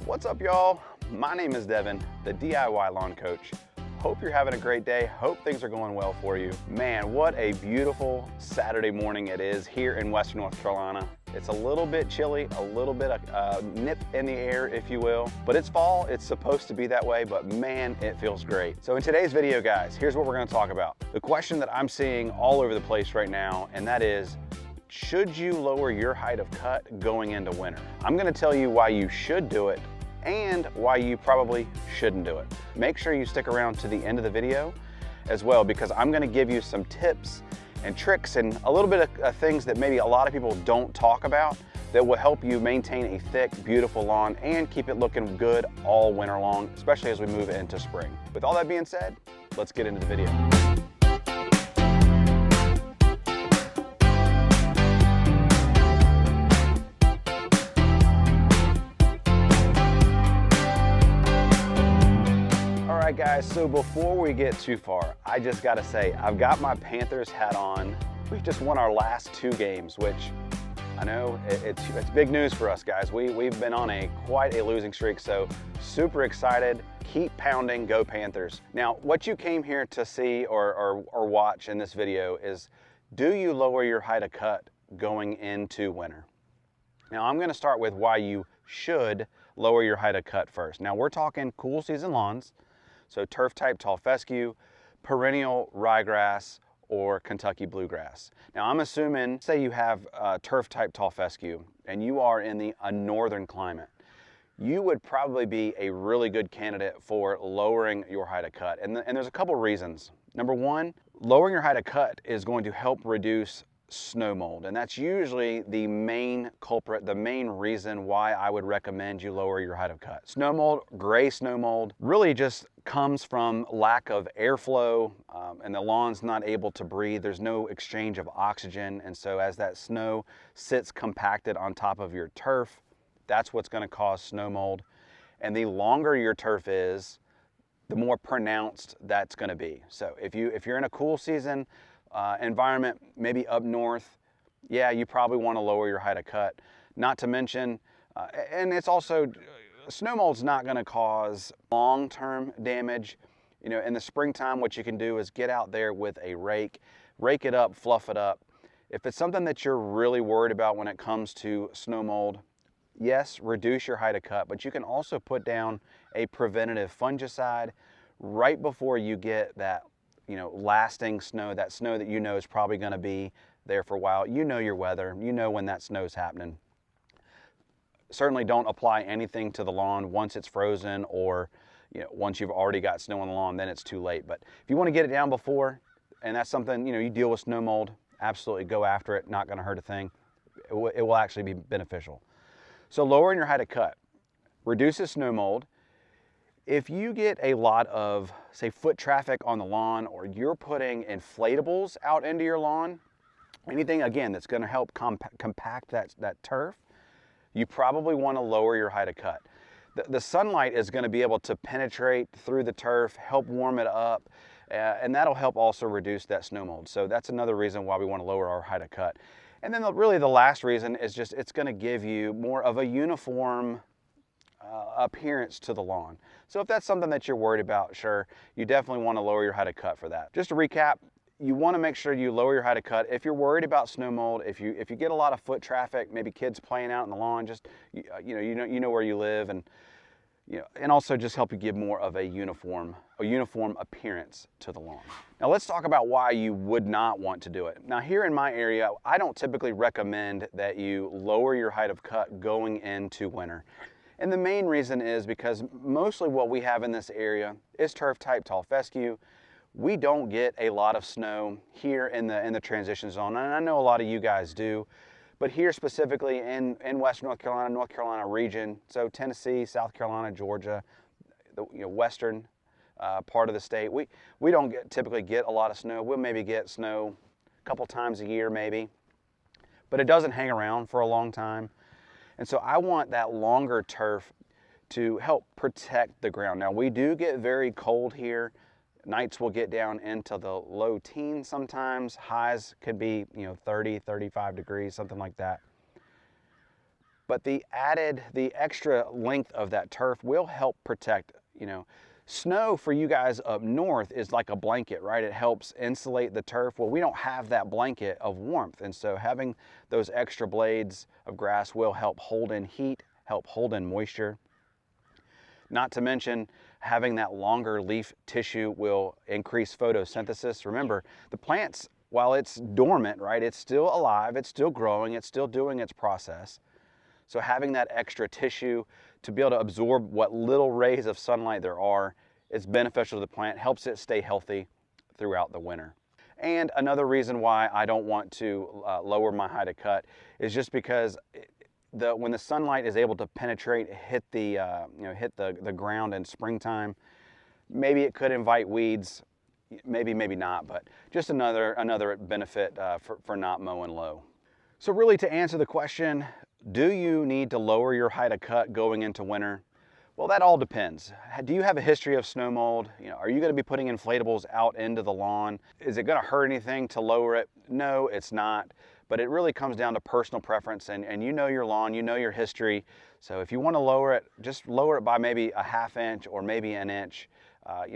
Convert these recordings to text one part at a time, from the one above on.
What's up, y'all? My name is Devin, the DIY Lawn Coach. Hope you're having a great day. Hope things are going well for you. Man, what a beautiful Saturday morning it is here in Western North Carolina. It's a little bit chilly, a little bit of nip in the air, if you will. But it's fall, it's supposed to be that way, but man, it feels great. So in today's video, guys, here's what we're gonna talk about. The question that I'm seeing all over the place right now, and that is, should you lower your height of cut going into winter? I'm gonna tell you why you should do it and why you probably shouldn't do it. Make sure you stick around to the end of the video as well, because I'm gonna give you some tips and tricks and a little bit of things that maybe a lot of people don't talk about that will help you maintain a thick, beautiful lawn and keep it looking good all winter long, especially as we move into spring. With all that being said, let's get into the video. All right, guys, so before we get too far, I just gotta say, I've got my Panthers hat on. We've just won our last 2 games, which I know it's big news for us, guys. We've been on quite a losing streak, so super excited. Keep pounding, go Panthers. Now, what you came here to see or watch in this video is, do you lower your height of cut going into winter? Now, I'm gonna start with why you should lower your height of cut first. Now, we're talking cool season lawns, so turf type tall fescue, perennial ryegrass, or Kentucky bluegrass. Now I'm assuming, say you have turf type tall fescue and you are in a northern climate, you would probably be a really good candidate for lowering your height of cut. And there's a couple reasons. Number one, lowering your height of cut is going to help reduce snow mold, and that's usually the main culprit, the main reason why I would recommend you lower your height of cut. Snow mold, gray snow mold, really just comes from lack of airflow, and the lawn's not able to breathe. There's no exchange of oxygen, and so as that snow sits compacted on top of your turf, that's what's going to cause snow mold. And the longer your turf is, the more pronounced that's going to be. So if you're in a cool season environment, maybe up north, yeah, you probably want to lower your height of cut. Not to mention, and it's also, snow mold's not going to cause long-term damage. You know, in the springtime, what you can do is get out there with a rake it up, fluff it up. If it's something that you're really worried about when it comes to snow mold, yes, reduce your height of cut, but you can also put down a preventative fungicide right before you get that, you know, lasting snow, that snow that you know is probably going to be there for a while. You know your weather, you know when that snow's happening. Certainly don't apply anything to the lawn once it's frozen, or once you've already got snow on the lawn, then it's too late. But if you want to get it down before, and that's something, you deal with snow mold, absolutely go after it, not going to hurt a thing. It will actually be beneficial. So lowering your height of cut reduces snow mold. If you get a lot of, say, foot traffic on the lawn, or you're putting inflatables out into your lawn, anything, again, that's going to help compact that turf, you probably want to lower your height of cut. The sunlight is going to be able to penetrate through the turf, help warm it up, and that'll help also reduce that snow mold. So that's another reason why we want to lower our height of cut. And then really the last reason is just it's going to give you more of a uniform appearance to the lawn. So if that's something that you're worried about, sure, you definitely want to lower your height of cut for that. Just to recap, you want to make sure you lower your height of cut. If you're worried about snow mold, if you get a lot of foot traffic, maybe kids playing out in the lawn, just you know where you live, and and also just help you give more of a uniform appearance to the lawn. Now let's talk about why you would not want to do it. Now here in my area, I don't typically recommend that you lower your height of cut going into winter. And the main reason is because mostly what we have in this area is turf type tall fescue. We don't get a lot of snow here in the transition zone, and I know a lot of you guys do, but here specifically in Western North Carolina region, so Tennessee, South Carolina, Georgia, the western part of the state, we don't typically get a lot of snow. We'll maybe get snow a couple times a year maybe, but it doesn't hang around for a long time. And so I want that longer turf to help protect the ground. Now we do get very cold here. Nights will get down into the low teens sometimes. Highs could be 30, 35 degrees, something like that. but the extra length of that turf will help protect, snow for you guys up north is like a blanket, right? It helps insulate the turf. Well, we don't have that blanket of warmth. And so having those extra blades of grass will help hold in heat, help hold in moisture. Not to mention having that longer leaf tissue will increase photosynthesis. Remember, the plants, while it's dormant, right, it's still alive, it's still growing, it's still doing its process. So having that extra tissue to be able to absorb what little rays of sunlight there are is beneficial to the plant, helps it stay healthy throughout the winter. And another reason why I don't want to lower my height of cut is just because when the sunlight is able to penetrate, hit the ground in springtime, maybe it could invite weeds, maybe not, but just another benefit for not mowing low. So really, to answer the question, do you need to lower your height of cut going into winter? Well, that all depends. Do you have a history of snow mold? Are you going to be putting inflatables out into the lawn? Is it going to hurt anything to lower it? No, it's not. But it really comes down to personal preference, and you know your lawn, you know your history. So if you want to lower it, just lower it by maybe a ½ inch or maybe an inch,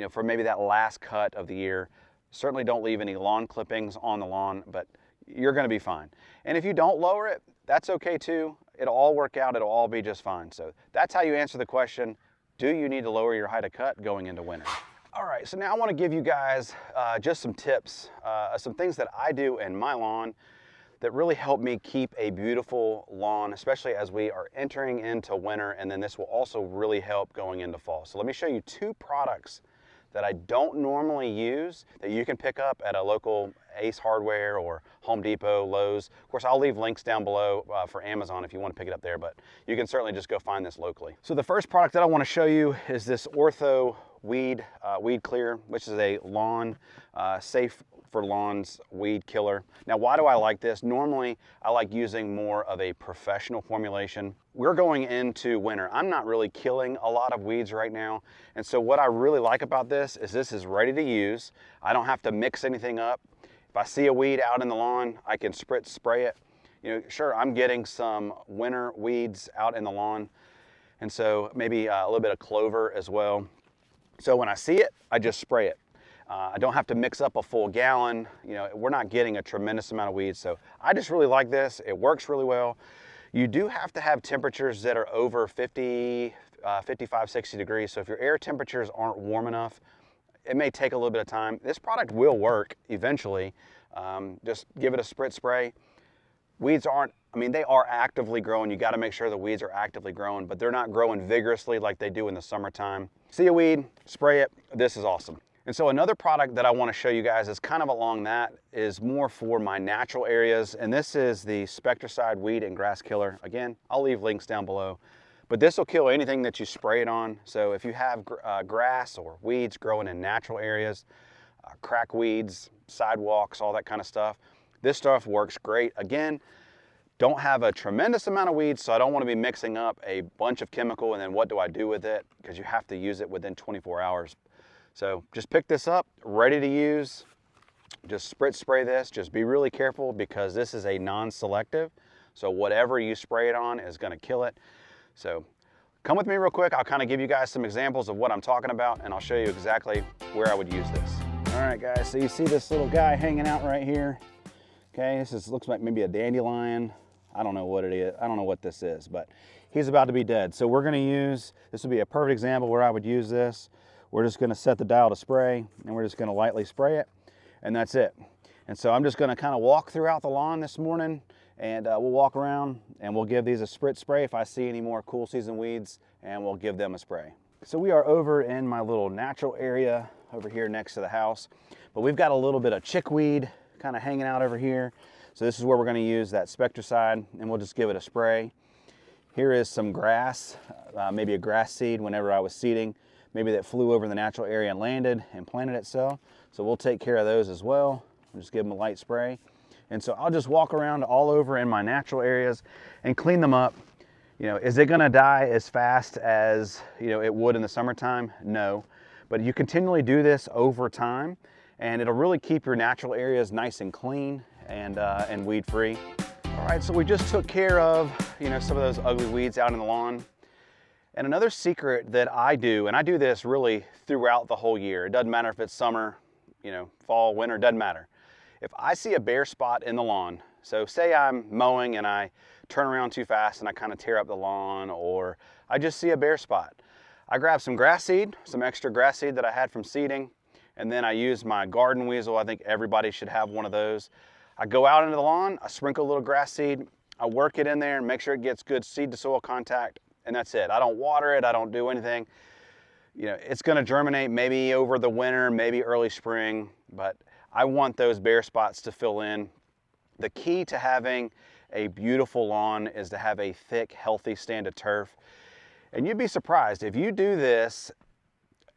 for maybe that last cut of the year. Certainly don't leave any lawn clippings on the lawn, but you're going to be fine. And if you don't lower it, that's okay too. It'll all work out. It'll all be just fine. So that's how you answer the question, do you need to lower your height of cut going into winter? All right, so now I want to give you guys just some tips, some things that I do in my lawn that really help me keep a beautiful lawn, especially as we are entering into winter, and then this will also really help going into fall. So let me show you 2 products that I don't normally use that you can pick up at a local Ace Hardware or Home Depot, Lowe's. Of course, I'll leave links down below for Amazon if you want to pick it up there, but you can certainly just go find this locally. So the first product that I want to show you is this Ortho Weed Clear, which is a lawn, safe for lawns weed killer. Now, why do I like this? Normally, I like using more of a professional formulation. We're going into winter. I'm not really killing a lot of weeds right now. And so what I really like about this is ready to use. I don't have to mix anything up. If I see a weed out in the lawn, I can spray it. Sure, I'm getting some winter weeds out in the lawn. And so maybe a little bit of clover as well. So when I see it, I just spray it. I don't have to mix up a full gallon. We're not getting a tremendous amount of weeds. So I just really like this. It works really well. You do have to have temperatures that are over 50, 55, 60 degrees. So if your air temperatures aren't warm enough, it may take a little bit of time. This product will work eventually. Just give it a spray. Weeds they are actively growing. You got to make sure the weeds are actively growing, but they're not growing vigorously like they do in the summertime. See a weed, spray it. This is awesome. And so another product that I want to show you guys is kind of along that, is more for my natural areas. And this is the Spectracide Weed and Grass Killer. Again, I'll leave links down below. But this will kill anything that you spray it on. So if you have grass or weeds growing in natural areas, crack weeds, sidewalks, all that kind of stuff, this stuff works great. Again, don't have a tremendous amount of weeds, so I don't want to be mixing up a bunch of chemical and then what do I do with it? Because you have to use it within 24 hours. So just pick this up, ready to use. Just spray this. Just be really careful because this is a non-selective. So whatever you spray it on is going to kill it. So come with me real quick. I'll kind of give you guys some examples of what I'm talking about, and I'll show you exactly where I would use this. All right, guys, so you see this little guy hanging out right here. Okay, looks like maybe a dandelion. I don't know what it is. I don't know what this is, but he's about to be dead. So we're going to use, this would be a perfect example where I would use this. We're just going to set the dial to spray, and we're just going to lightly spray it, and that's it. And so I'm just going to kind of walk throughout the lawn this morning, and we'll walk around and we'll give these a spray if I see any more cool season weeds, and we'll give them a spray. So we are over in my little natural area over here next to the house, but we've got a little bit of chickweed kind of hanging out over here. So this is where we're going to use that Spectracide, and we'll just give it a spray. Here is some grass, maybe a grass seed whenever I was seeding, maybe that flew over the natural area and landed and planted itself. So we'll take care of those as well. We'll just give them a light spray. And so I'll just walk around all over in my natural areas and clean them up. Is it going to die as fast as it would in the summertime? No. But you continually do this over time, and it'll really keep your natural areas nice and clean and weed free. All right, so we just took care of, some of those ugly weeds out in the lawn. And another secret that I do, and I do this really throughout the whole year. It doesn't matter if it's summer, fall, winter, doesn't matter. If I see a bare spot in the lawn, so say I'm mowing and I turn around too fast and I kind of tear up the lawn, or I just see a bare spot, I grab some grass seed, some extra grass seed that I had from seeding, and then I use my garden weasel. I think everybody should have one of those. I go out into the lawn, I sprinkle a little grass seed, I work it in there and make sure it gets good seed to soil contact, and that's it. I don't water it, I don't do anything. It's gonna germinate maybe over the winter, maybe early spring, but I want those bare spots to fill in. The key to having a beautiful lawn is to have a thick, healthy stand of turf. And you'd be surprised if you do this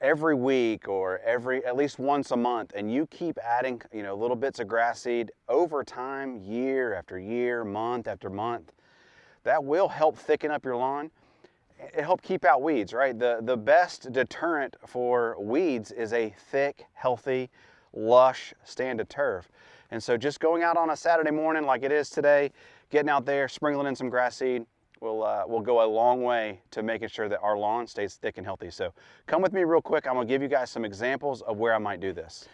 every week or at least once a month, and you keep adding, little bits of grass seed over time, year after year, month after month, that will help thicken up your lawn. It helps keep out weeds, right? The best deterrent for weeds is a thick, healthy, lush stand of turf. And so just going out on a Saturday morning like it is today, getting out there, sprinkling in some grass seed, will go a long way to making sure that our lawn stays thick and healthy. So come with me real quick. I'm gonna give you guys some examples of where I might do this.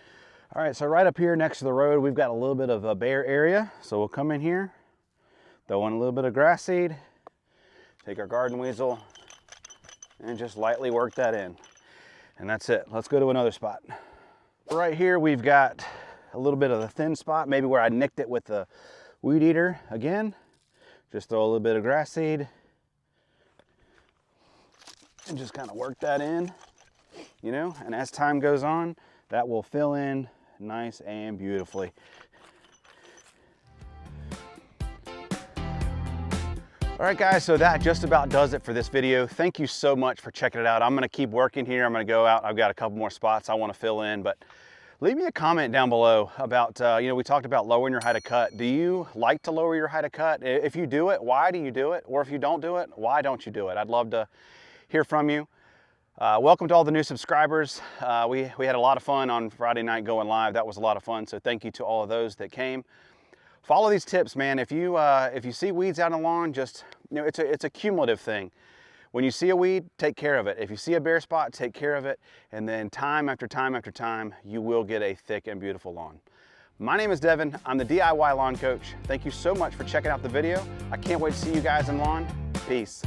All right, so right up here next to the road, we've got a little bit of a bare area. So we'll come in here, throw in a little bit of grass seed, take our garden weasel, and just lightly work that in. And that's it. Let's go to another spot. Right here, we've got a little bit of a thin spot, maybe where I nicked it with the weed eater again. Just throw a little bit of grass seed and just kind of work that in, and as time goes on, that will fill in nice and beautifully. All right, guys, so that just about does it for this video. Thank you so much for checking it out. I'm gonna keep working here. I'm gonna go out. I've got a couple more spots I wanna fill in, but leave me a comment down below about, we talked about lowering your height of cut. Do you like to lower your height of cut? If you do it, why do you do it? Or if you don't do it, why don't you do it? I'd love to hear from you. Welcome to all the new subscribers. We had a lot of fun on Friday night going live. That was a lot of fun, so thank you to all of those that came. Follow these tips, man. If you see weeds out on the lawn, just, it's a cumulative thing. When you see a weed, take care of it. If you see a bare spot, take care of it. And then time after time after time, you will get a thick and beautiful lawn. My name is Devin. I'm the DIY Lawn Coach. Thank you so much for checking out the video. I can't wait to see you guys in lawn. Peace.